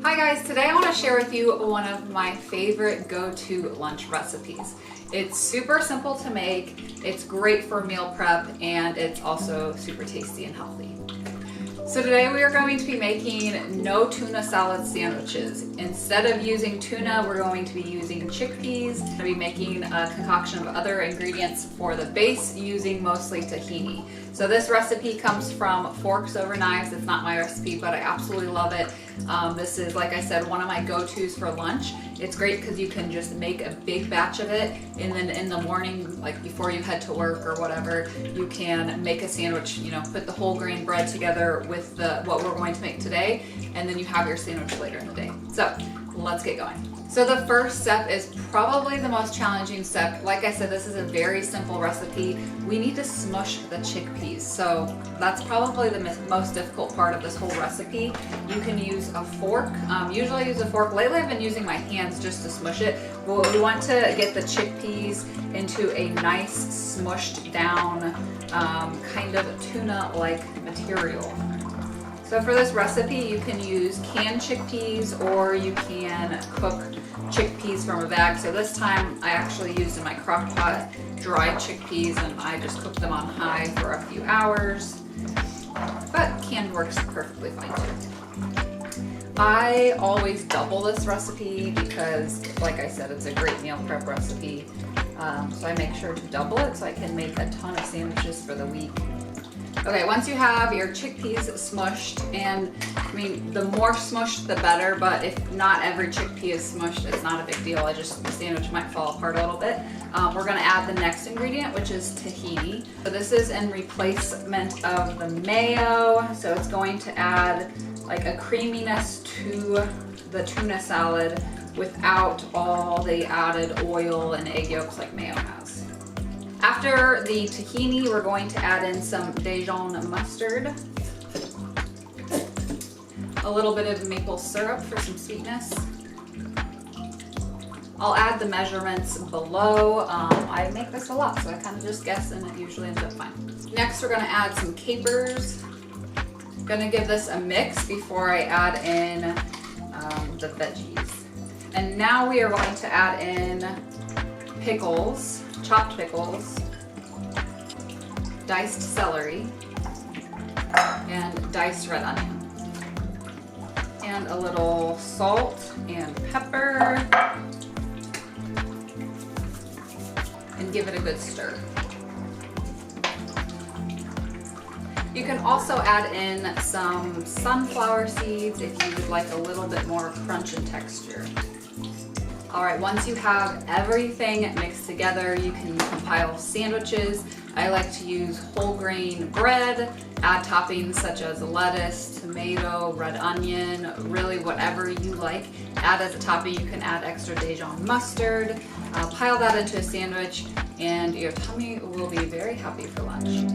Hi guys, today I want to share with you one of my favorite go-to lunch recipes. It's super simple to make, it's great for meal prep, and it's also super tasty and healthy. So today we are going to be making no tuna salad sandwiches. Instead of using tuna, we're going to be using chickpeas. I'm going to be making a concoction of other ingredients for the base using mostly tahini. So this recipe comes from Forks Over Knives. It's not my recipe, but I absolutely love it. This is, like I said, one of my go-tos for lunch. It's great because you can just make a big batch of it, and then in the morning, like before you head to work or whatever, you can make a sandwich, put the whole grain bread together with what we're going to make today, and then you have your sandwich later in the day. So let's get going. So the first step is probably the most challenging step. Like I said, this is a very simple recipe. We need to smush the chickpeas. So that's probably the most difficult part of this whole recipe. You can use a fork. Usually I use a fork. Lately I've been using my hands just to smush it. But we want to get the chickpeas into a nice smushed down kind of tuna-like material. So for this recipe, you can use canned chickpeas or you can cook chickpeas from a bag. So this time I actually used in my crock pot dried chickpeas, and I just cooked them on high for a few hours. But canned works perfectly fine too. I always double this recipe because, like I said, it's a great meal prep recipe. So I make sure to double it so I can make a ton of sandwiches for the week. Okay, once you have your chickpeas smushed, and the more smushed the better, but if not every chickpea is smushed, it's not a big deal. The sandwich might fall apart a little bit. We're gonna add the next ingredient, which is tahini. So this is in replacement of the mayo, so it's going to add like a creaminess to the tuna salad without all the added oil and egg yolks like mayo has. After the tahini, we're going to add in some Dijon mustard, a little bit of maple syrup for some sweetness. I'll add the measurements below. I make this a lot, so I kind of just guess, and it usually ends up fine. Next, we're gonna add some capers. I'm gonna give this a mix before I add in the veggies. And now we are going to add in pickles. Chopped pickles, diced celery, and diced red onion, and a little salt and pepper, and give it a good stir. You can also add in some sunflower seeds if you would like a little bit more crunch and texture. All right, once you have everything mixed together, you can compile sandwiches. I like to use whole grain bread, add toppings such as lettuce, tomato, red onion, really whatever you like. Add as a topping, you can add extra Dijon mustard, pile that into a sandwich, and your tummy will be very happy for lunch.